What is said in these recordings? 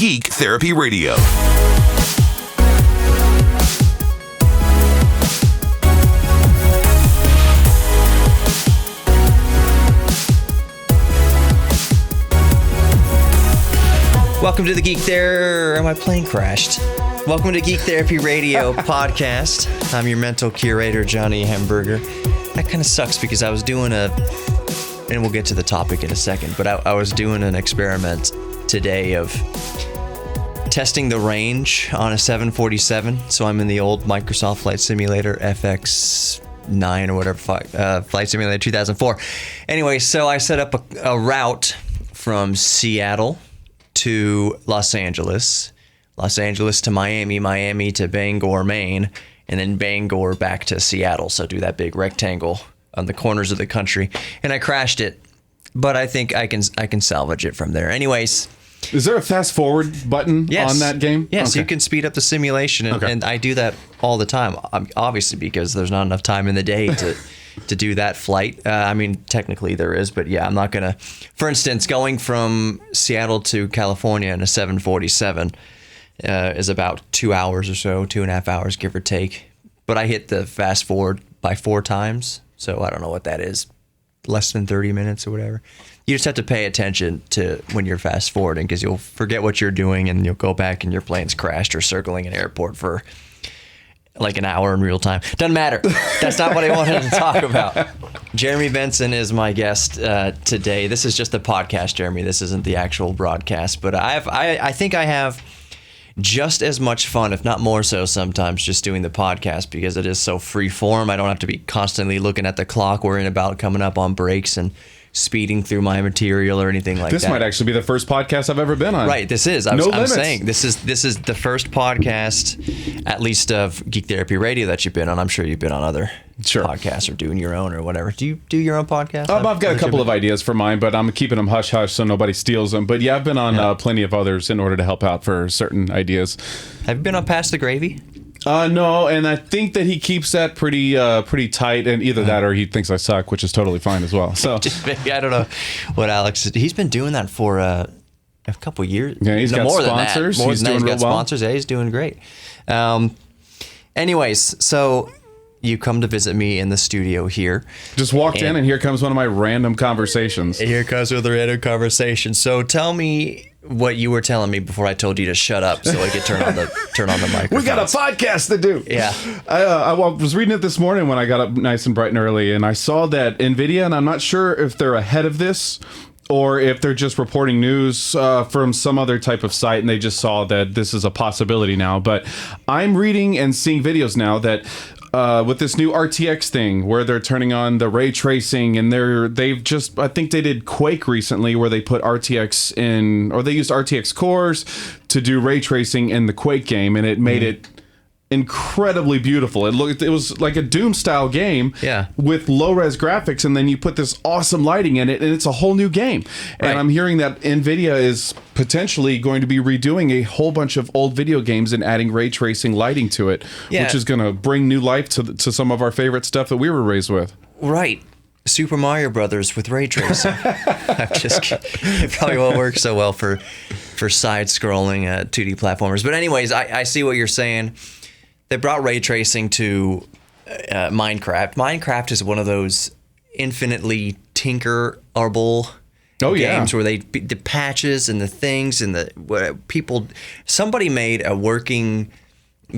Geek Therapy Radio. Welcome to the Geek Therapy. My plane crashed. Welcome to Geek Therapy Radio podcast. I'm your mental curator, Johnny Hamburger. That kind of sucks because I was doing and we'll get to the topic in a second, but I was doing an experiment today of testing the range on a 747. So I'm in the old Microsoft Flight Simulator FX9 or whatever, Flight Simulator 2004. Anyway, so I set up a route from Seattle to Los Angeles to Miami, Miami to Bangor, Maine, and then Bangor back to Seattle. So do that big rectangle on the corners of the country. And I crashed it, but I think I can salvage it from there. Anyways. Is there a fast forward button on that game? Yes, okay. You can speed up the simulation, and I do that all the time, obviously because there's not enough time in the day to do that flight. I mean, technically there is, but yeah, I'm not going to. For instance, going from Seattle to California in a 747 is about 2 hours or so, 2.5 hours, give or take. But I hit the fast forward by 4 times, so I don't know what that is, less than 30 minutes or whatever. You just have to pay attention to when you're fast forwarding because you'll forget what you're doing and you'll go back and your plane's crashed or circling an airport for like an hour in real time. Doesn't matter. That's not what I wanted to talk about. Jeremy Benson is my guest today. This is just the podcast, Jeremy. This isn't the actual broadcast, but I think I have just as much fun, if not more so sometimes, just doing the podcast because it is so free form. I don't have to be constantly looking at the clock, worrying about coming up on breaks and speeding through my material or anything like that. This might actually be the first podcast I've ever been on. Right, this is. I'm saying this is the first podcast, at least of Geek Therapy Radio, that you've been on. I'm sure you've been on other podcasts or doing your own or whatever. Do you do your own podcast? I've got a couple of ideas for mine, but I'm keeping them hush-hush so nobody steals them. But yeah, I've been on plenty of others in order to help out for certain ideas. Have you been on Pass the Gravy? No, and I think that he keeps that pretty tight, and either that or he thinks I suck, which is totally fine as well. So I don't know what Alex is. He's been doing that for a couple years. Yeah, he's got sponsors. He's got sponsors. Yeah, he's doing great. Anyways, so you come to visit me in the studio here. Just walked in, and here comes one of my random conversations. Here comes with a random conversation. So tell me what you were telling me before I told you to shut up so I could turn on the microphone. We got a podcast to do. Yeah. I was reading it this morning when I got up nice and bright and early, and I saw that Nvidia, and I'm not sure if they're ahead of this or if they're just reporting news from some other type of site, and they just saw that this is a possibility now. But I'm reading and seeing videos now that with this new RTX thing where they're turning on the ray tracing, and I think they did Quake recently where they put RTX in, or they used RTX cores to do ray tracing in the Quake game, and it made it incredibly beautiful. It was like a Doom style game with low res graphics, and then you put this awesome lighting in it, and it's a whole new game. And I'm hearing that Nvidia is potentially going to be redoing a whole bunch of old video games and adding ray tracing lighting to it, which is going to bring new life to some of our favorite stuff that we were raised with. Right. Super Mario Brothers with ray tracing. I'm just kidding. It probably won't work so well for side-scrolling 2D platformers. But anyways, I see what you're saying. They brought ray tracing to Minecraft. Minecraft is one of those infinitely tinkerable games where the patches and the things and somebody made a working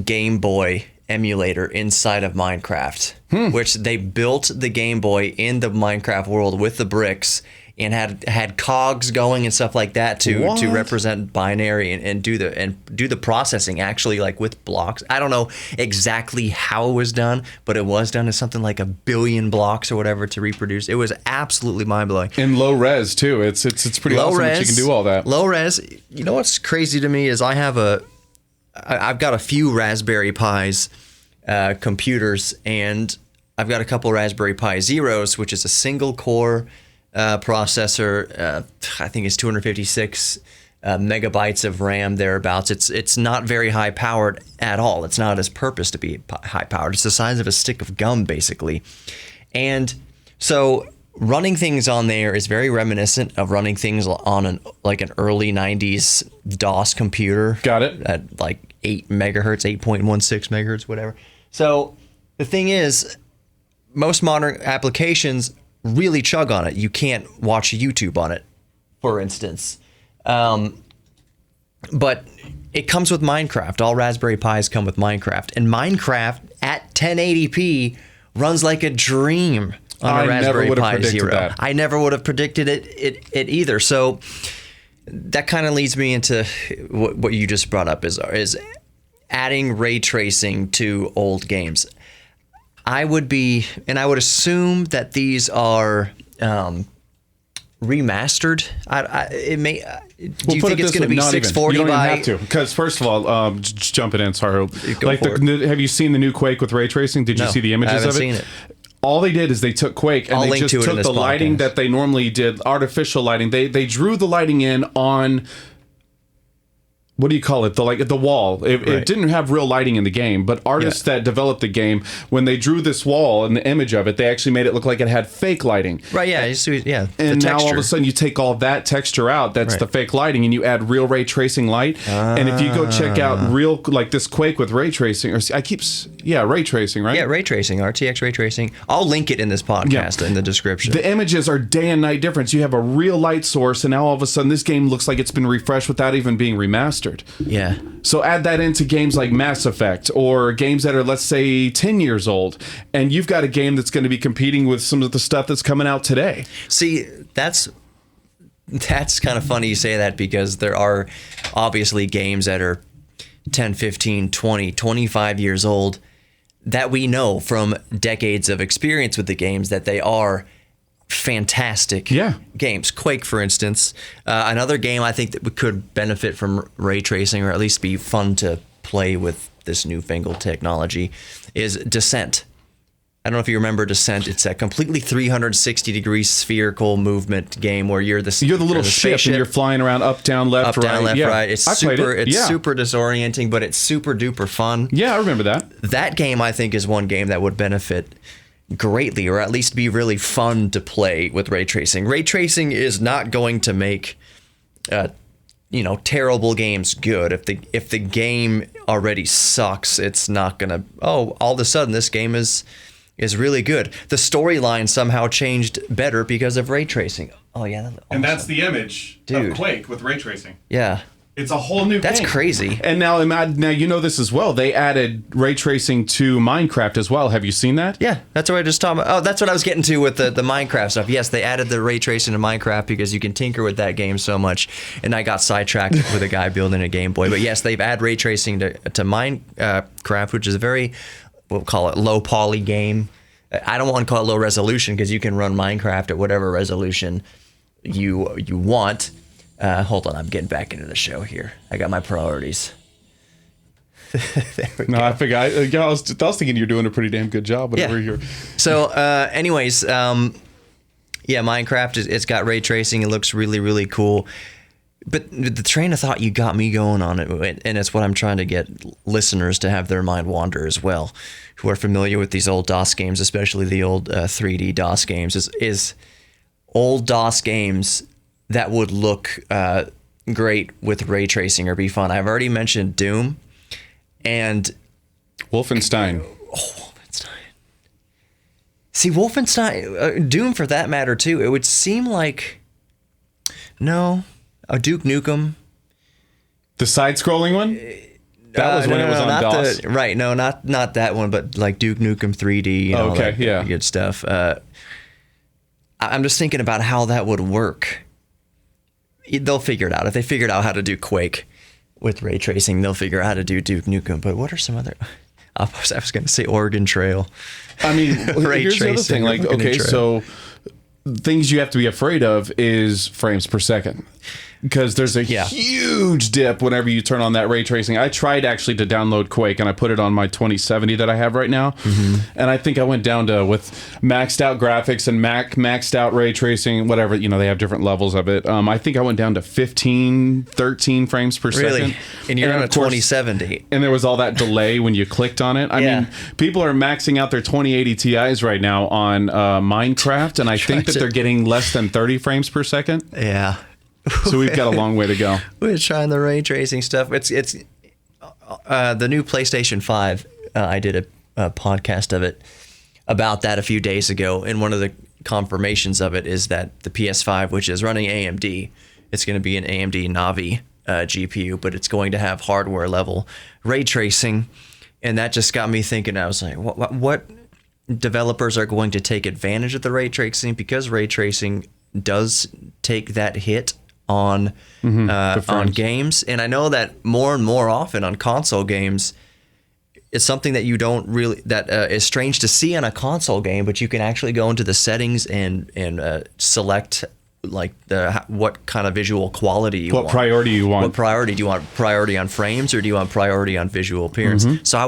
Game Boy emulator inside of Minecraft, which they built the Game Boy in the Minecraft world with the bricks and had cogs going and stuff like that to represent binary and do the processing actually, like with blocks. I don't know exactly how it was done, but it was done as something like 1 billion blocks or whatever to reproduce. It was absolutely mind-blowing. In low res too. It's pretty awesome that you can do all that. Low res. You know what's crazy to me is I've got a few Raspberry Pis computers, and I've got a couple Raspberry Pi Zeros, which is a single core processor. I think it's 256 megabytes of RAM thereabouts. It's not very high powered at all. It's not its purpose to be high powered. It's the size of a stick of gum basically. And so running things on there is very reminiscent of running things on an early 90s DOS computer. Got it. At like 8 megahertz, 8.16 megahertz, whatever. So the thing is, most modern applications really chug on it. You can't watch YouTube on it, for instance. But it comes with Minecraft. All Raspberry Pis come with Minecraft. And Minecraft at 1080p runs like a dream on a Raspberry Pi Zero. I never would have predicted it either. So that kind of leads me into what you just brought up is adding ray tracing to old games. I would assume that these are remastered. Do you think it's going to be 640 You don't by? even have to, because first of all, just jumping in. Sorry, have you seen the new Quake with ray tracing? Did you see the images I haven't of it? seen it. All they did is they took Quake and they just took the lighting that they normally did, artificial lighting. They drew the lighting in on, what do you call it? The wall. It didn't have real lighting in the game, but artists that developed the game, when they drew this wall and the image of it, they actually made it look like it had fake lighting. Right, yeah. And now all of a sudden you take all that texture out, that's the fake lighting, and you add real ray tracing light. And if you go check out real, like this Quake with ray tracing, ray tracing, right? Yeah, ray tracing, RTX Ray Tracing. I'll link it in this podcast in the description. The images are day and night difference. You have a real light source, and now all of a sudden this game looks like it's been refreshed without even being remastered. Yeah. So add that into games like Mass Effect or games that are, let's say, 10 years old, and you've got a game that's going to be competing with some of the stuff that's coming out today. See, that's kind of funny you say that, because there are obviously games that are 10, 15, 20, 25 years old that we know from decades of experience with the games that they are fantastic games. Quake, for instance, another game I think that could benefit from ray tracing, or at least be fun to play with this newfangled technology, is Descent. I don't know if you remember Descent. It's a completely 360-degree spherical movement game where you're the little ship and you're flying around up, down, left, right. It's super disorienting, but it's super duper fun. Yeah, I remember that. That game, I think, is one game that would benefit greatly, or at least be really fun to play with ray tracing. Ray tracing is not going to make terrible games good. If the game already sucks, it's not gonna all of a sudden this game is really good. The storyline somehow changed better because of ray tracing. Oh yeah, that's awesome. And that's the image of Quake with ray tracing. Yeah. It's a whole new game. That's crazy. And now you know this as well. They added ray tracing to Minecraft as well. Have you seen that? Yeah, that's what I just talked about. Oh, that's what I was getting to with the Minecraft stuff. Yes, they added the ray tracing to Minecraft because you can tinker with that game so much. And I got sidetracked with a guy building a Game Boy. But yes, they've added ray tracing to Minecraft, which is a very, we'll call it low poly game. I don't want to call it low resolution because you can run Minecraft at whatever resolution you want. Hold on, I'm getting back into the show here. I got my priorities. I figured. I was thinking you're doing a pretty damn good job. You're. So, anyways, Minecraft it's got ray tracing. It looks really, really cool. But the train of thought you got me going on it, and it's what I'm trying to get listeners to have their mind wander as well, who are familiar with these old DOS games, especially the old 3D DOS games, is old DOS games that would look great with ray tracing or be fun. I've already mentioned Doom and Wolfenstein. Wolfenstein. See, Wolfenstein, Doom for that matter too. It would seem like a Duke Nukem. The side-scrolling one. That was when it was on DOS. Not that one, but like Duke Nukem 3D. Good stuff. I'm just thinking about how that would work. They'll figure it out. If they figured out how to do Quake with ray tracing, they'll figure out how to do Duke Nukem. But what are some other? I was going to say Oregon Trail. I mean, here's the other thing. So things you have to be afraid of is frames per second. because there's a huge dip whenever you turn on that ray tracing. I tried actually to download Quake, and I put it on my 2070 that I have right now, and I think I went down to, with maxed out graphics and maxed out ray tracing, whatever, they have different levels of it. I think I went down to 15, 13 frames per second. And you're on a 2070. And there was all that delay when you clicked on it. I mean, people are maxing out their 2080 Ti's right now on Minecraft, and I think that they're getting less than 30 frames per second. Yeah. So we've got a long way to go. We're trying the ray tracing stuff. It's the new PlayStation 5. I did a podcast of it about that a few days ago, and one of the confirmations of it is that the PS5, which is running AMD, it's going to be an AMD Navi GPU, but it's going to have hardware level ray tracing, and that just got me thinking. I was like, what developers are going to take advantage of the ray tracing, because ray tracing does take that hit on games, and I know that more and more often on console games, it's something that you don't really is strange to see on a console game, but you can actually go into the settings and select like what kind of visual quality you want. What priority you want. What priority? Do you want priority on frames, or do you want priority on visual appearance? So I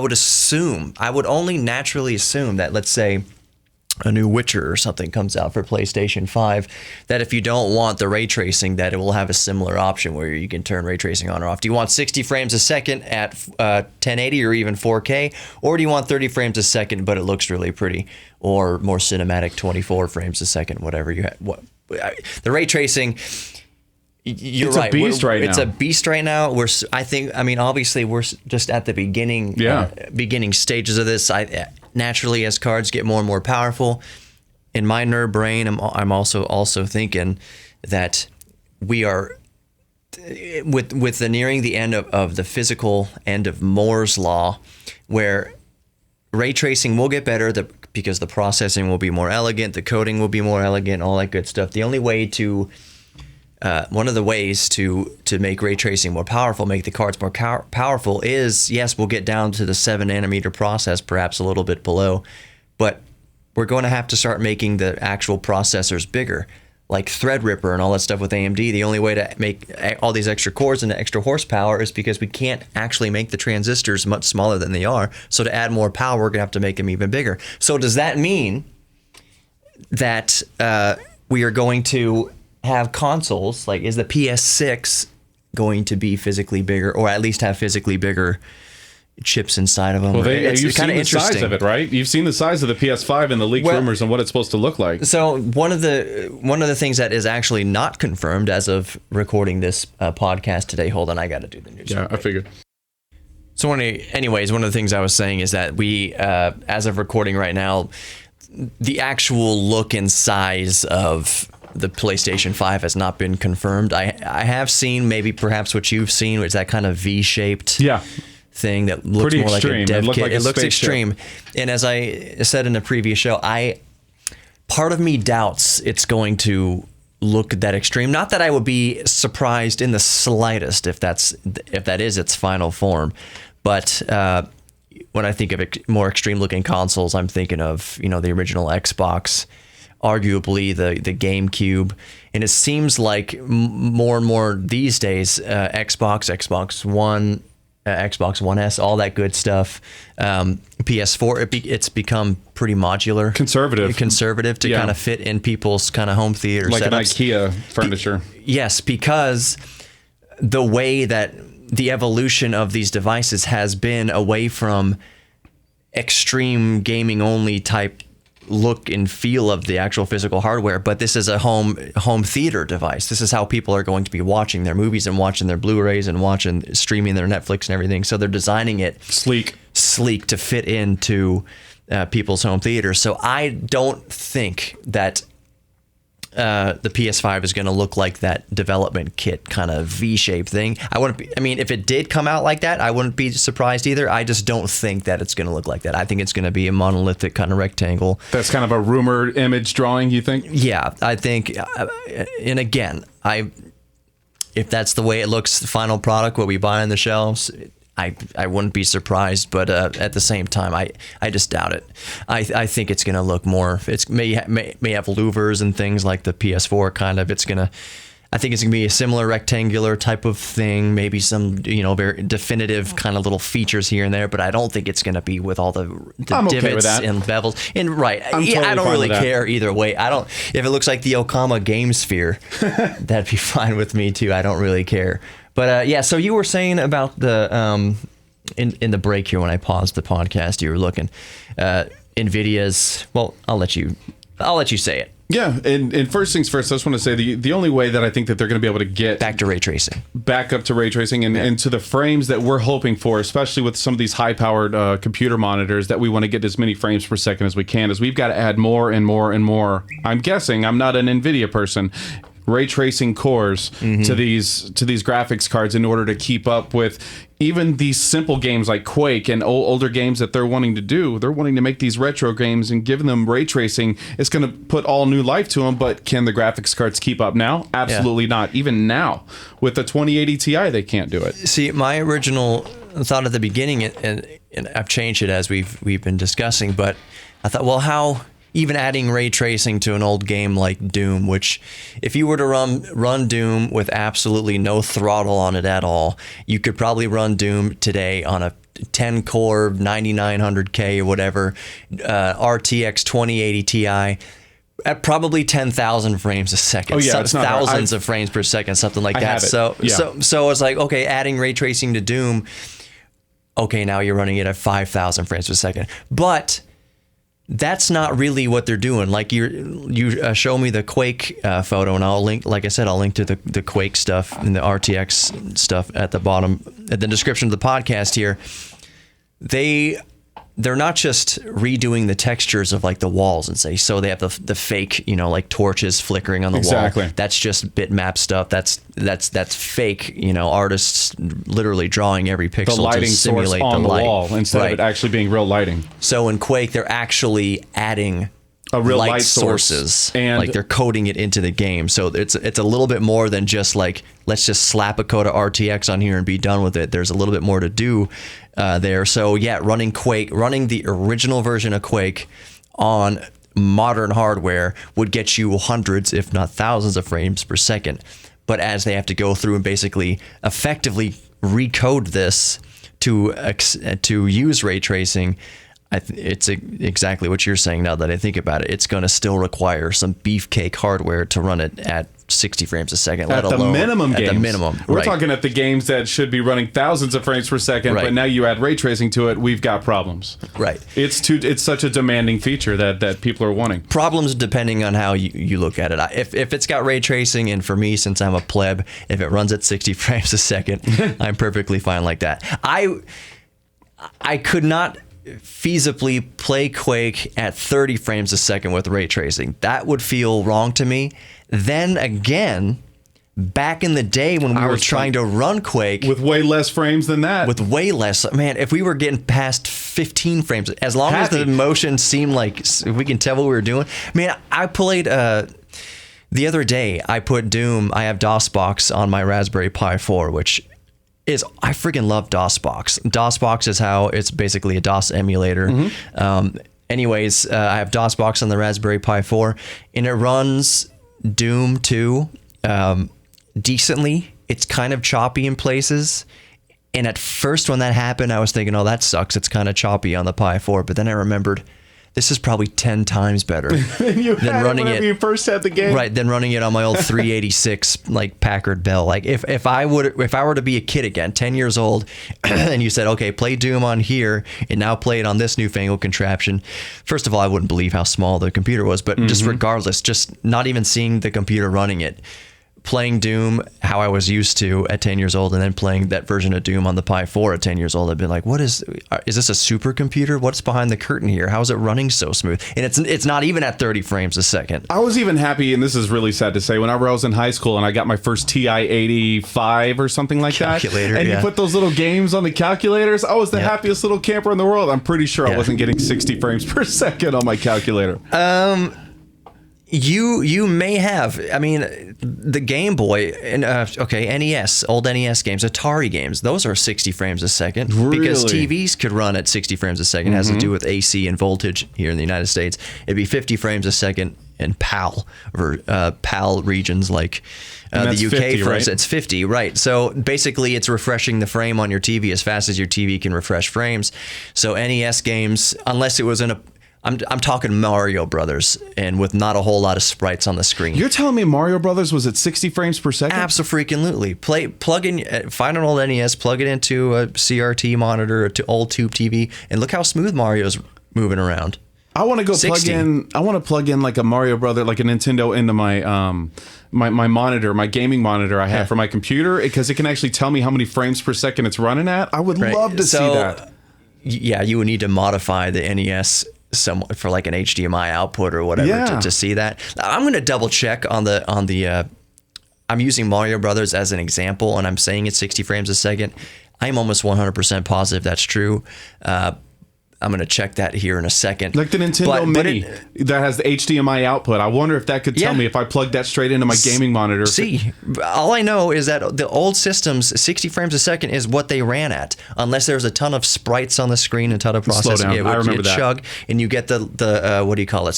would only naturally assume that, let's say a new Witcher or something comes out for PlayStation 5, that if you don't want the ray tracing, that it will have a similar option where you can turn ray tracing on or off. Do you want 60 frames a second at 1080 or even 4K, or do you want 30 frames a second but it looks really pretty, or more cinematic 24 frames a second, whatever you have? The ray tracing, you're right. It's a beast right now. It's a beast right now. Obviously we're just at the beginning stages of this. Naturally, as cards get more and more powerful, in my nerd brain, I'm also thinking that we are, with the nearing the end of the physical end of Moore's law, where ray tracing will get better because the processing will be more elegant, the coding will be more elegant, all that good stuff. The only way to one of the ways to make ray tracing more powerful, make the cards more powerful, is, yes, we'll get down to the 7 nanometer process, perhaps a little bit below, but we're going to have to start making the actual processors bigger, like Threadripper and all that stuff with AMD. The only way to make all these extra cores and extra horsepower is because we can't actually make the transistors much smaller than they are. So to add more power, we're going to have to make them even bigger. So does that mean that we are going to have consoles, like, is the PS6 going to be physically bigger, or at least have physically bigger chips inside of them? Well, you've seen the size of it, right? You've seen the size of the PS5 and the leaked rumors and what it's supposed to look like. So one of the things that is actually not confirmed as of recording this podcast today. Hold on, I got to do the news. Yeah, I figured. So anyways, one of the things I was saying is that we, as of recording right now, the actual look and size of the PlayStation 5 has not been confirmed. I have seen maybe perhaps what you've seen, which is that kind of V-shaped thing that looks pretty more extreme. Like a dev kit. Like it looks extreme. And as I said in a previous show, part of me doubts it's going to look that extreme. Not that I would be surprised in the slightest if that is its final form, but when I think of more extreme looking consoles, I'm thinking of the original Xbox, arguably the GameCube, and it seems like more and more these days, Xbox One, Xbox One S, all that good stuff, PS4, it's become pretty modular, conservative to kind of fit in people's kind of home theater like setups. An IKEA furniture. Yes, because the way that the evolution of these devices has been away from extreme gaming only type look and feel of the actual physical hardware, but this is a home theater device. This is how people are going to be watching their movies and watching their Blu-rays and streaming their Netflix and everything. So they're designing it sleek to fit into people's home theaters. So I don't think that the PS5 is going to look like that development kit kind of V-shaped thing. If it did come out like that, I wouldn't be surprised either. I just don't think that it's going to look like that. I think it's going to be a monolithic kind of rectangle. That's kind of a rumored image drawing, you think? Yeah, I think, and again, if that's the way it looks, the final product, what we buy on the shelves, I wouldn't be surprised, but at the same time, I just doubt it. I think it's going to look more. It may have louvers and things like the PS4 kind of. It's going to. I think it's gonna be a similar rectangular type of thing, maybe some very definitive kind of little features here and there, but I don't think it's gonna be with all the I'm okay divots with that. and bevels. And Totally I don't fine really with that. care either way. I don't. If it looks like the Okama Game Sphere, that'd be fine with me too. I don't really care. But yeah, so you were saying about the in the break here when I paused the podcast, you were looking Nvidia's. Well, I'll let you say it. Yeah, and first things first, I just want to say the only way that I think that they're going to be able to get Back to ray tracing. back up to ray tracing and to the frames that we're hoping for, especially with some of these high-powered computer monitors, that we want to get as many frames per second as we can, is we've got to add more and more and more. I'm guessing, I'm not an Nvidia person, ray tracing cores to these graphics cards in order to keep up with even these simple games like Quake and older games that they're wanting to do. They're wanting to make these retro games and giving them ray tracing. It's going to put all new life to them, but can the graphics cards keep up now? Absolutely not. Even now, with the 2080 Ti, they can't do it. See, my original thought at the beginning, and I've changed it as we've been discussing, but I thought, well, how even adding ray tracing to an old game like Doom, which if you were to run Doom with absolutely no throttle on it at all, you could probably run Doom today on a 10 core 9900K or whatever RTX 2080 Ti at probably 10,000 frames a second. Oh yeah, it's not hard. Thousands of frames per second, something like that. have it. So Yeah. so it's like, okay, adding ray tracing to Doom, okay, now you're running it at 5,000 frames per second, but that's not really what they're doing. Like you show me the Quake photo, and I'll link. Like I said, I'll link to the Quake stuff and the RTX stuff at the bottom, at the description of the podcast here. They're not just redoing the textures of like the walls and say, so they have the fake, like torches flickering on the Exactly. wall. That's just bitmap stuff. That's fake, artists literally drawing every pixel The lighting to source simulate on the light. wall instead of it actually being real lighting. So in Quake, they're actually adding A real light light source. sources, And like they're coding it into the game. So it's a little bit more than just like, let's just slap a code of RTX on here and be done with it. There's a little bit more to do there. So yeah, running the original version of Quake on modern hardware would get you hundreds, if not thousands of frames per second. But as they have to go through and basically effectively recode this to use ray tracing, it's exactly what you're saying now that I think about it. It's going to still require some beefcake hardware to run it at 60 frames a second, At the minimum. We're right. talking at the games that should be running thousands of frames per second, Right. but now you add ray tracing to it, we've got problems. Right. It's such a demanding feature that people are wanting. Problems depending on how you look at it. If it's got ray tracing, and for me, since I'm a pleb, if it runs at 60 frames a second, I'm perfectly fine like that. I could not feasibly play Quake at 30 frames a second with ray tracing. That would feel wrong to me. Then again, back in the day when we were trying to run Quake With way less frames than that. with way less, man, if we were getting past 15 frames, as long as the motion seemed like if we can tell what we were doing, man, I played the other day, I put Doom, I have DOSBox on my Raspberry Pi 4, which is, I freaking love DOSBox. DOSBox is how it's basically a DOS emulator. Anyways, I have DOSBox on the Raspberry Pi 4, and it runs Doom 2 decently. It's kind of choppy in places. And at first when that happened, I was thinking, oh, that sucks. It's kind of choppy on the Pi 4. But then I remembered, this is probably 10 times better than running it. You first had the game. Right, than running it on my old 386 like Packard Bell. Like if I were to be a kid again, 10 years old, and you said, okay, play Doom on here and now play it on this newfangled contraption. First of all, I wouldn't believe how small the computer was, but just regardless, just not even seeing the computer running it, playing Doom how I was used to at 10 years old, and then playing that version of Doom on the Pi 4 at 10 years old, I'd been like, is this a supercomputer? What's behind the curtain here? How is it running so smooth? And it's not even at 30 frames a second. I was even happy, and this is really sad to say, whenever I was in high school and I got my first TI-85 or something like Calculator, that, and you put those little games on the calculators, I was the happiest little camper in the world. I'm pretty sure I wasn't getting 60 frames per second on my calculator. You may have. I mean, the Game Boy and NES, old NES games, Atari games, those are 60 frames a second because TVs could run at 60 frames a second. It has to do with AC and voltage here in the United States. It'd be 50 frames a second in PAL or PAL regions like the UK, 50, for right? instance. It's 50, right? So basically, it's refreshing the frame on your TV as fast as your TV can refresh frames. So NES games, unless it was in a I'm talking Mario Brothers, and with not a whole lot of sprites on the screen. You're telling me Mario Brothers was at 60 frames per second? Absolutely. Plug in, find an old NES, plug it into a CRT monitor, to old tube TV, and look how smooth Mario's moving around. I want to go 60. plug in. I want to plug in like a Mario Brother, like a Nintendo, into my my monitor, my gaming monitor I have for my computer, because it can actually tell me how many frames per second it's running at. I would love to see that. Yeah, you would need to modify the NES somewhat for like an HDMI output or whatever to see that. I'm going to double check on the. I'm using Mario Brothers as an example, and I'm saying it's 60 frames a second. I'm almost 100% positive that's true. I'm going to check that here in a second. Like the Nintendo Mini that has the HDMI output. I wonder if that could tell me if I plug that straight into my gaming monitor. See, all I know is that the old systems, 60 frames a second is what they ran at, unless there's a ton of sprites on the screen and a ton of processing. Slow down. I remember that. Chug, and you get the what do you call it?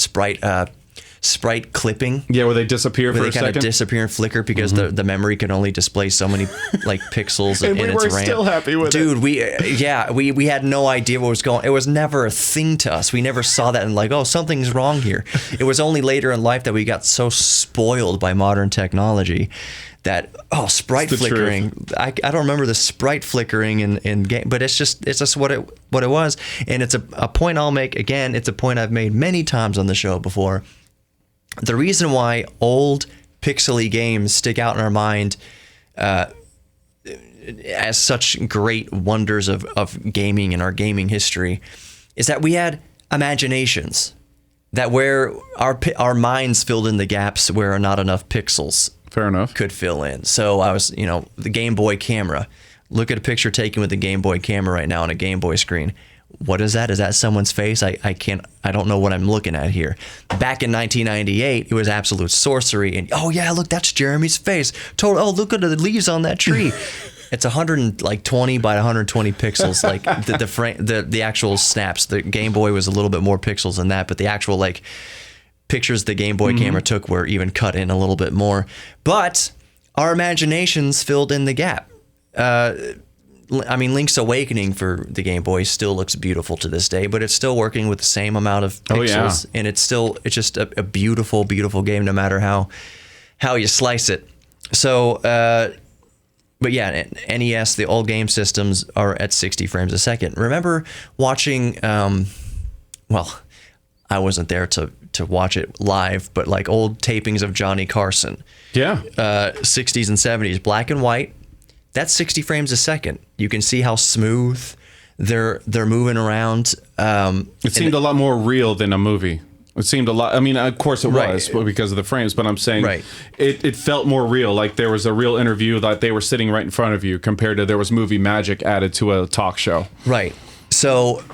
Sprite clipping. Yeah, where they disappear for a second. They kind of disappear and flicker because the memory can only display so many like pixels and in its RAM. We were still happy with it. Dude, we had no idea what was going on. It was never a thing to us. We never saw that and like, oh, something's wrong here. It was only later in life that we got so spoiled by modern technology that, oh, sprite flickering. I don't remember the sprite flickering in game, but it's just what it was. And it's a point I'll make again. It's a point I've made many times on the show before. The reason why old pixely games stick out in our mind as such great wonders of gaming in our gaming history is that we had imaginations, that where our minds filled in the gaps where not enough pixels could fill in. So I was, the Game Boy camera. Look at a picture taken with the Game Boy camera right now on a Game Boy screen. What is that? Is that someone's face? I don't know what I'm looking at here. Back in 1998, it was absolute sorcery. And oh yeah, look, that's Jeremy's face. Oh, look at the leaves on that tree. It's 120 by 120 pixels. Like the actual snaps. The Game Boy was a little bit more pixels than that, but the actual like pictures the Game Boy camera took were even cut in a little bit more. But our imaginations filled in the gap. Link's Awakening for the Game Boy still looks beautiful to this day, but it's still working with the same amount of pixels, and it's just a beautiful, beautiful game, no matter how you slice it. So, but yeah, NES, the old game systems are at 60 frames a second. Remember watching, well, I wasn't there to watch it live, but like old tapings of Johnny Carson. Yeah. 60s and 70s, black and white. That's 60 frames a second. You can see how smooth they're moving around. It seemed a lot more real than a movie. It seemed a lot. I mean, of course it was because of the frames, but I'm saying it felt more real. Like there was a real interview that they were sitting right in front of you, compared to there was movie magic added to a talk show. Right. So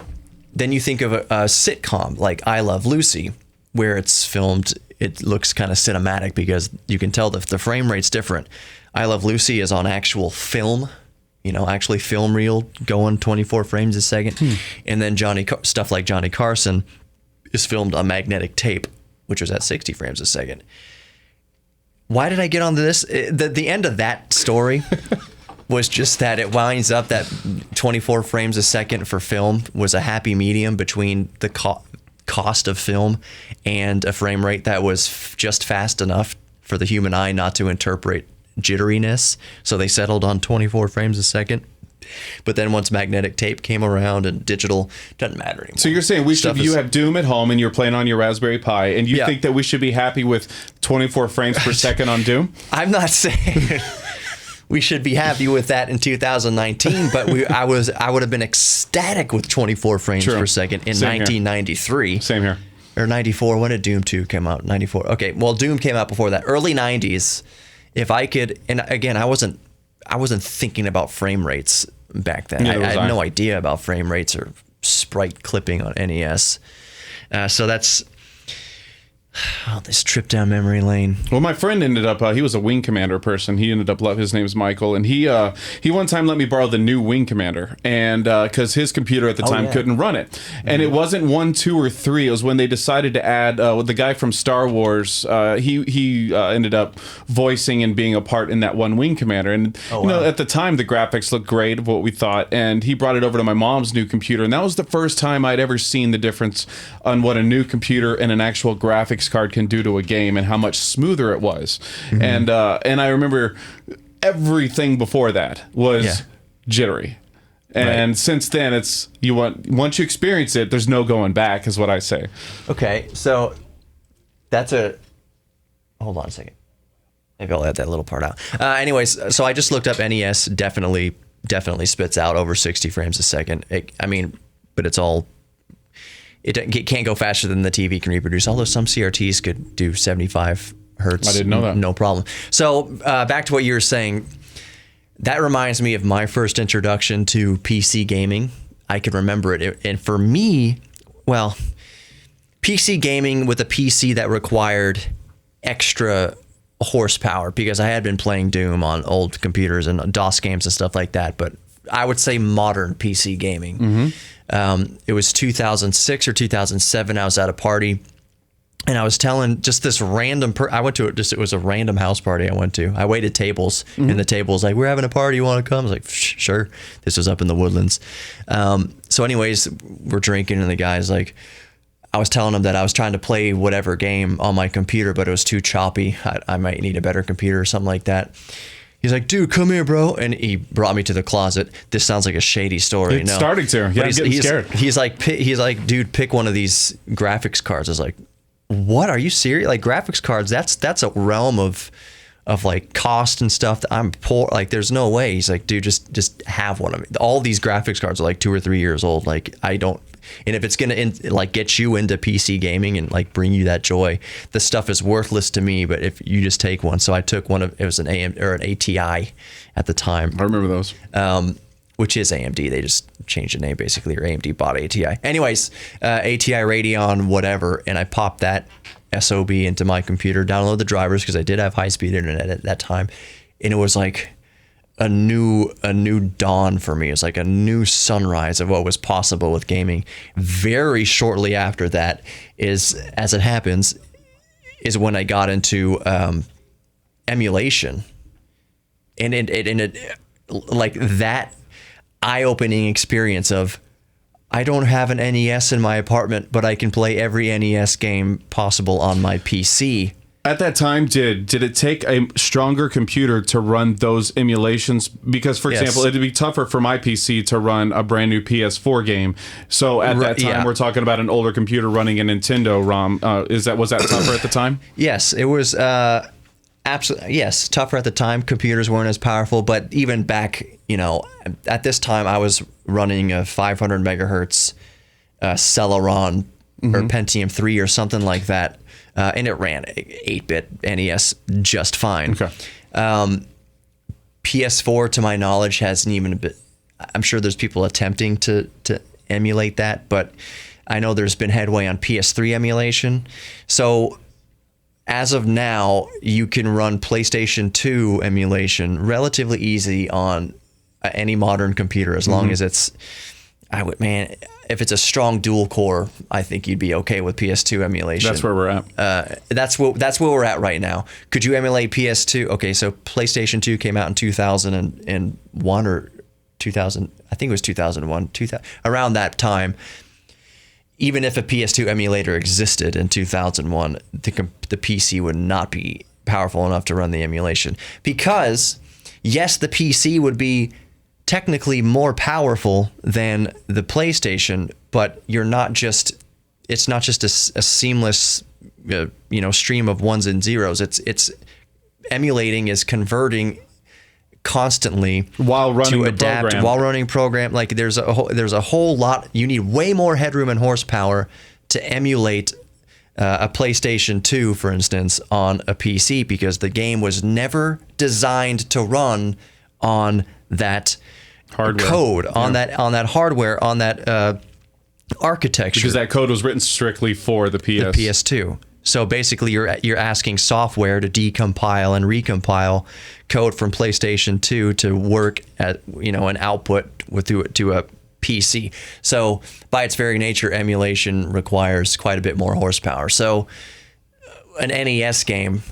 then you think of a sitcom like I Love Lucy, where it's filmed. It looks kind of cinematic because you can tell the frame rate's different. I Love Lucy is on actual film, actually film reel, going 24 frames a second. And then stuff like Johnny Carson is filmed on magnetic tape, which was at 60 frames a second. Why did I get onto this? The end of that story was just that it winds up that 24 frames a second for film was a happy medium between the cost of film and a frame rate that was just fast enough for the human eye not to interpret jitteriness, so they settled on 24 frames a second. But then once magnetic tape came around and digital, doesn't matter anymore. So you're saying you have Doom at home and you're playing on your Raspberry Pi, and you think that we should be happy with 24 frames per second on Doom? I'm not saying we should be happy with that in 2019, but I would have been ecstatic with 24 frames per second in 1993. Same here. Or 94. When did Doom 2 come out? 94. Okay, well, Doom came out before that. Early 90s. If I could, and again, I wasn't thinking about frame rates back then. I had no idea about frame rates or sprite clipping on NES. So that's Oh, this trip down memory lane. Well, my friend ended up, he was a Wing Commander person. He ended up, his name's Michael, and he one time let me borrow the new Wing Commander, and because his computer at the time couldn't run it. And it wasn't 1, 2, or 3. It was when they decided to add, the guy from Star Wars, he ended up voicing and being a part in that one Wing Commander. And, you know, at the time, the graphics looked great of what we thought, and he brought it over to my mom's new computer, and that was the first time I'd ever seen the difference on what a new computer and an actual graphics card can do to a game and how much smoother it was. And I remember everything before that was jittery. And since then once you experience it, there's no going back, is what I say. Okay, so hold on a second. Maybe I'll add that little part out. Anyways, so I just looked up NES, definitely spits out over 60 frames a second. But it's all, it can't go faster than the TV can reproduce, although some CRTs could do 75 hertz. I didn't know that. No problem. So back to what you were saying, that reminds me of my first introduction to PC gaming. I could remember it. And for me, well, PC gaming with a PC that required extra horsepower, because I had been playing Doom on old computers and DOS games and stuff like that, but I would say modern PC gaming. It was 2006 or 2007. I was at a party, and I was telling just this random it was a random house party I went to. I waited tables, and the table was like, "We're having a party, you want to come?" I was like, "Sure." This was up in the Woodlands. So anyways, we're drinking, and the guy's like, I was telling him that I was trying to play whatever game on my computer, but it was too choppy. I might need a better computer or something like that. He's like, "Dude, come here, bro." And he brought me to the closet. This sounds like a shady story. It's starting to. Yeah, I'm getting scared. He's like, "Dude, pick one of these graphics cards." I was like, "What? Are you serious? Like, graphics cards, that's a realm of like cost and stuff that I'm poor. Like, there's no way." He's like, "Dude, just have one of them. All these graphics cards are like 2 or 3 years old. Like, I don't, and if it's gonna like get you into PC gaming and like bring you that joy, the stuff is worthless to me. But if you just take one." So I took one of, it was an ATI at the time. I remember those. Which is AMD. They just changed the name basically, or AMD bought ATI. Anyways, ATI Radeon, whatever, and I popped that SOB into my computer, download the drivers because I did have high-speed internet at that time, and it was like a new dawn for me. It was like a new sunrise of what was possible with gaming. Very shortly after that is, as it happens, is when I got into emulation, and it like that eye-opening experience of, I don't have an NES in my apartment, but I can play every NES game possible on my PC. At that time, did it take a stronger computer to run those emulations? Because, for example, it'd be tougher for my PC to run a brand new PS4 game. So at that time, we're talking about an older computer running a Nintendo ROM. Was that tougher at the time? Yes, it was. Absolutely, yes, tougher at the time. Computers weren't as powerful, but even back, at this time, I was running a 500 megahertz Celeron or Pentium 3 or something like that, and it ran 8-bit NES just fine. Okay. PS4, to my knowledge, hasn't even been. I'm sure there's people attempting to emulate that, but I know there's been headway on PS3 emulation. So, as of now, you can run PlayStation 2 emulation relatively easy on any modern computer, as long as it's, if it's a strong dual core, I think you'd be okay with PS2 emulation. That's where we're at. That's where we're at right now. Could you emulate PS2? Okay, so PlayStation 2 came out in 2001 or 2000. I think it was 2001. Around that time. Even if a PS2 emulator existed in 2001, the PC would not be powerful enough to run the emulation. Because, yes, the PC would be technically more powerful than the PlayStation, but it's not just a seamless stream of ones and zeros. It's emulating is converting constantly while running to adapt while running program. Like there's a whole lot. You need way more headroom and horsepower to emulate a PlayStation 2, for instance, on a PC, because the game was never designed to run on that hardware code, on that architecture, because that code was written strictly for the PS2. So basically, you're asking software to decompile and recompile code from PlayStation 2 to work at an output to a PC. So by its very nature, emulation requires quite a bit more horsepower. So an NES game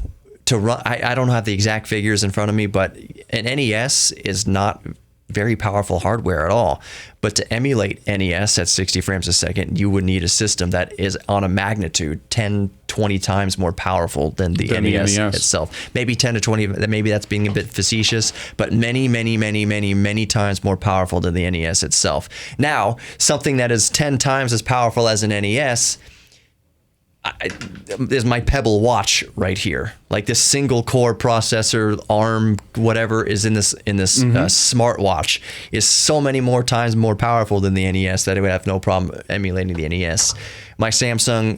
to run, I don't have the exact figures in front of me, but an NES is not very powerful hardware at all. But to emulate NES at 60 frames a second, you would need a system that is on a magnitude 10, 20 times more powerful than the NES itself. Maybe 10 to 20, maybe that's being a bit facetious, but many, many, many, many, many times more powerful than the NES itself. Now, something that is 10 times as powerful as an NES is my Pebble watch right here. Like this single core processor, ARM, whatever is in this smartwatch is so many more times more powerful than the NES that it would have no problem emulating the NES. My Samsung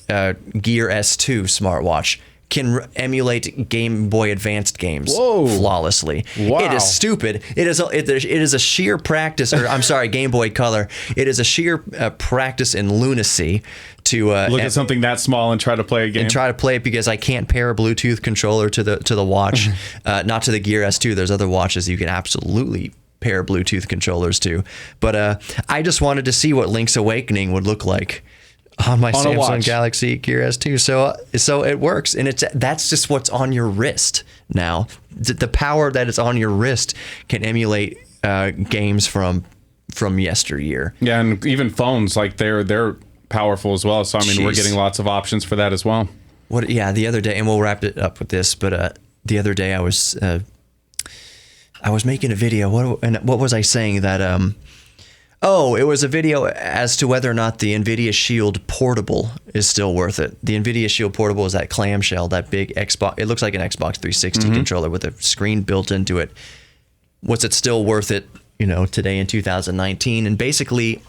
Gear S2 smartwatch can emulate Game Boy Advanced games flawlessly. Wow. It is stupid. It is a sheer practice, or I'm sorry, Game Boy Color. It is a sheer practice in lunacy to look at something that small and try to play a game. And try to play it because I can't pair a Bluetooth controller to the watch, not to the Gear S2. There's other watches you can absolutely pair Bluetooth controllers to. But I just wanted to see what Link's Awakening would look like on my Samsung Galaxy Gear S2. So it works, and that's just what's on your wrist now. The power that is on your wrist can emulate games from yesteryear. Yeah, and even phones, like they're powerful as well. So I mean, we're getting lots of options for that as well. The other day, and we'll wrap it up with this, but the other day I was making a video. What was I saying that it was a video as to whether or not the Nvidia Shield Portable is still worth it. The Nvidia Shield Portable is that clamshell, that big Xbox. It looks like an Xbox 360 controller with a screen built into it. Was it still worth it, today in 2019? And basically,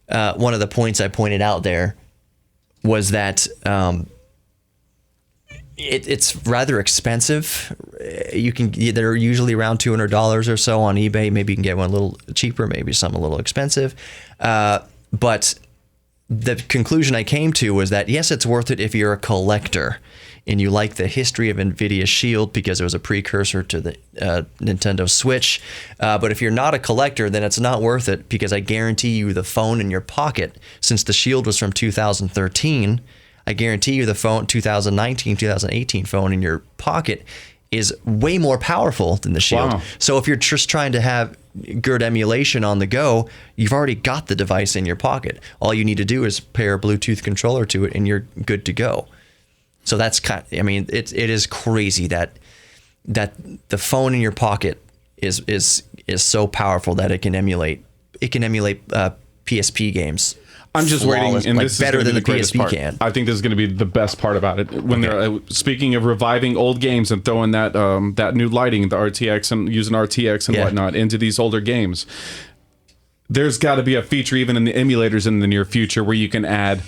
one of the points I pointed out there was that it's rather expensive. They're usually around $200 or so on eBay. Maybe you can get one a little cheaper, maybe some a little expensive. But the conclusion I came to was that yes, it's worth it if you're a collector and you like the history of Nvidia Shield because it was a precursor to the Nintendo Switch. But if you're not a collector, then it's not worth it because I guarantee you the phone in your pocket, since the Shield was from 2013, I guarantee you the phone 2019, 2018 phone in your pocket is way more powerful than the Shield. Wow. So if you're just trying to have good emulation on the go, you've already got the device in your pocket. All you need to do is pair a Bluetooth controller to it and you're good to go. So that's it is crazy that the phone in your pocket is so powerful that it can emulate PSP games. I'm just waiting, and like this better is than the PSP PSP can. I think this is going to be the best part about it. When they're speaking of reviving old games and throwing that new lighting, the RTX, and using RTX and whatnot into these older games, there's got to be a feature even in the emulators in the near future where you can add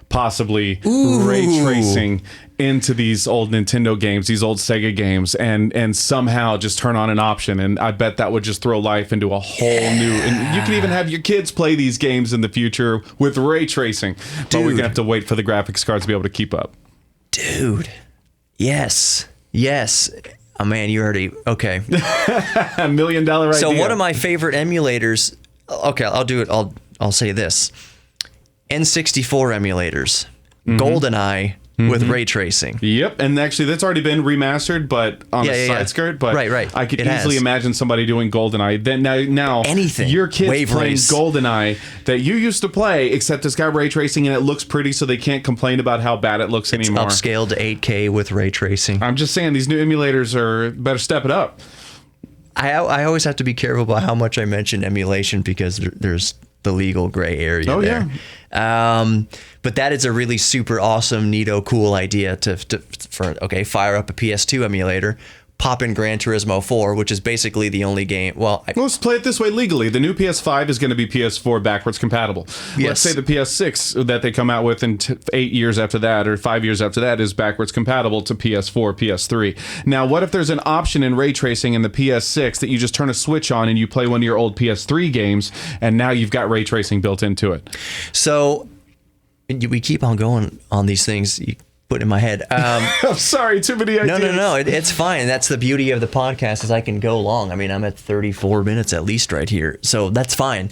possibly ray tracing into these old Nintendo games, these old Sega games, and somehow just turn on an option. And I bet that would just throw life into a whole new. And you can even have your kids play these games in the future with ray tracing. But we're gonna have to wait for the graphics cards to be able to keep up. Dude, yes. Oh man, you already okay. $1 million idea. So one of my favorite emulators. Okay, I'll do it. I'll say this. N64 emulators, GoldenEye with ray tracing. Yep, and actually that's already been remastered, but on a side skirt. But right. I could easily imagine somebody doing GoldenEye. Then now anything, your kids Wave playing Race. GoldenEye that you used to play, except it's got ray tracing and it looks pretty, so they can't complain about how bad it looks anymore. It's upscaled to 8K with ray tracing. I'm just saying these new emulators better step it up. I always have to be careful about how much I mention emulation because there's the legal gray area there. But that is a really super awesome, neato, cool idea to fire up a PS2 emulator, pop in Gran Turismo 4, which is basically the only game. Let's play it this way legally. The new PS5 is going to be PS4 backwards compatible. Yes. Let's say the PS6 that they come out with in 8 years after that or 5 years after that is backwards compatible to PS4, PS3. Now, what if there's an option in ray tracing in the PS6 that you just turn a switch on and you play one of your old PS3 games, and now you've got ray tracing built into it? So We keep on going on these things you put in my head. I'm sorry, too many ideas. No. It's fine. That's the beauty of the podcast is I can go long. I mean, I'm at 34 minutes at least right here. So that's fine.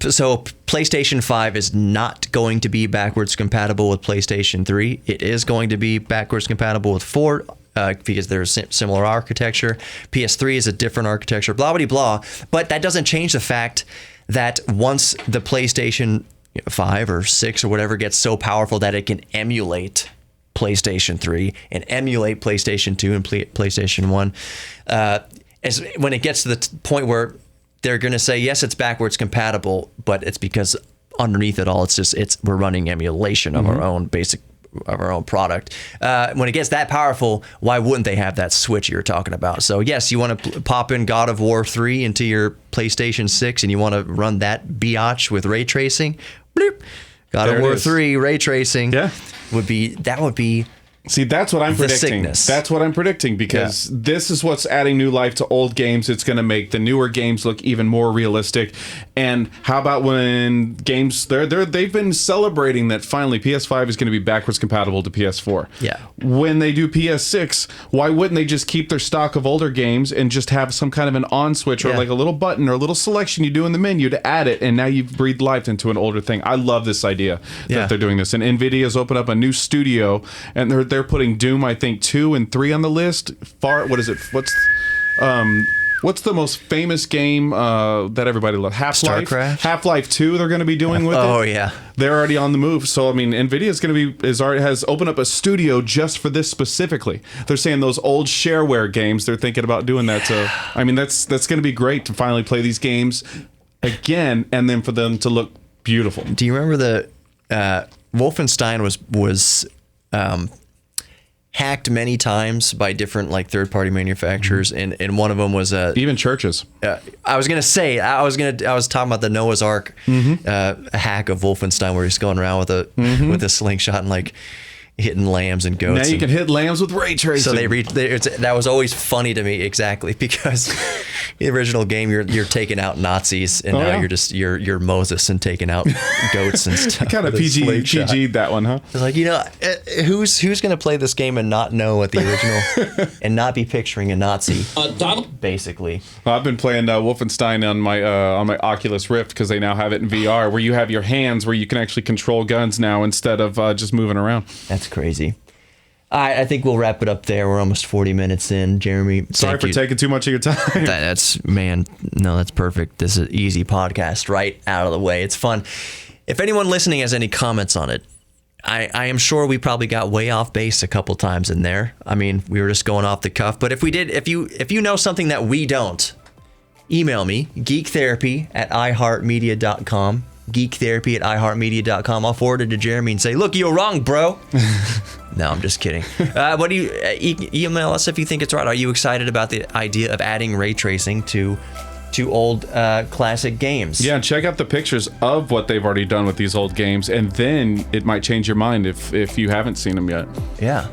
So PlayStation 5 is not going to be backwards compatible with PlayStation 3. It is going to be backwards compatible with 4 because there's similar architecture. PS3 is a different architecture, blah, blah, blah. But that doesn't change the fact that once the PlayStation 5 or 6 or whatever gets so powerful that it can emulate PlayStation 3 and emulate PlayStation 2 and PlayStation 1, when it gets to the point where they're going to say, yes, it's backwards compatible, but it's because underneath it all, we're running emulation of our own product. When it gets that powerful, why wouldn't they have that switch you're talking about? So yes, you want to pop in God of War 3 into your PlayStation 6 and you want to run that biatch with ray tracing. Bloop. God of War 3 ray tracing would be See, that's what I'm predicting. Sickness. That's what I'm predicting because this is what's adding new life to old games. It's going to make the newer games look even more realistic. And how about when games they've been celebrating that finally PS5 is going to be backwards compatible to PS4. Yeah. When they do PS6, why wouldn't they just keep their stock of older games and just have some kind of an on switch or like a little button or a little selection you do in the menu to add it, and now you've breathed life into an older thing. I love this idea that they're doing this. And Nvidia's opened up a new studio, and they're putting Doom, I think, 2 and 3 on the list. What's the most famous game that everybody loves? Half-Life. StarCraft? Half-Life 2 they're going to be doing with it. Oh, yeah. They're already on the move. So, I mean, Nvidia's going to has opened up a studio just for this specifically. They're saying those old shareware games, they're thinking about doing that. So, I mean, that's going to be great to finally play these games again and then for them to look beautiful. Do you remember the Wolfenstein was hacked many times by different like third-party manufacturers, and one of them was even churches. I was talking about the Noah's Ark hack of Wolfenstein, where he's going around with a slingshot and like hitting lambs and goats. Now you can hit lambs with ray tracing. So that was always funny to me, exactly, because the original game you're taking out Nazis, and now you're Moses and taking out goats and stuff. Kind of PG'd that one, huh? It's like, who's going to play this game and not know what the original and not be picturing a Nazi, basically. Well, I've been playing Wolfenstein on my Oculus Rift because they now have it in VR, where you have your hands where you can actually control guns now instead of just moving around. That's crazy. I think we'll wrap it up there. We're almost 40 minutes in. Jeremy, sorry for taking too much of your time. That's perfect. This is an easy podcast right out of the way. It's fun. If anyone listening has any comments on it, I am sure we probably got way off base a couple times in there. I mean, we were just going off the cuff. But if we did, if you know something that we don't, email me, geektherapy@iheartmedia.com. geektherapy@iheartmedia.com. I'll forward it to Jeremy and say, look, you were wrong, bro. No, I'm just kidding. What do you email us if you think it's right? Are you excited about the idea of adding ray tracing to old classic games? Yeah, check out the pictures of what they've already done with these old games, and then it might change your mind if you haven't seen them yet. Yeah,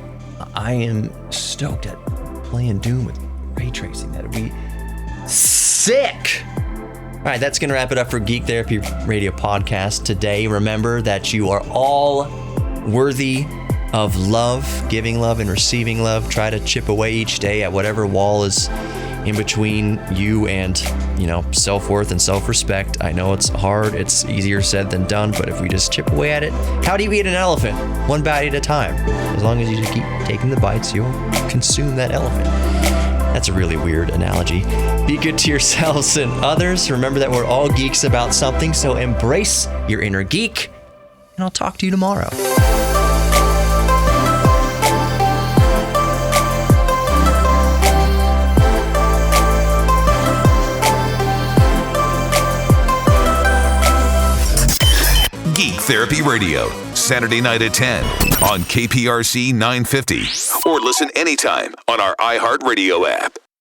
I am stoked at playing Doom with ray tracing. That'd be sick. All right, that's going to wrap it up for Geek Therapy Radio Podcast today. Remember that you are all worthy of love, giving love and receiving love. Try to chip away each day at whatever wall is in between you and, self-worth and self-respect. I know it's hard. It's easier said than done, but if we just chip away at it, how do you eat an elephant? One bite at a time. As long as you just keep taking the bites, you'll consume that elephant. That's a really weird analogy. Be good to yourselves and others. Remember that we're all geeks about something, so embrace your inner geek, and I'll talk to you tomorrow. Geek Therapy Radio, Saturday night at 10 on KPRC 950. Or listen anytime on our iHeartRadio app.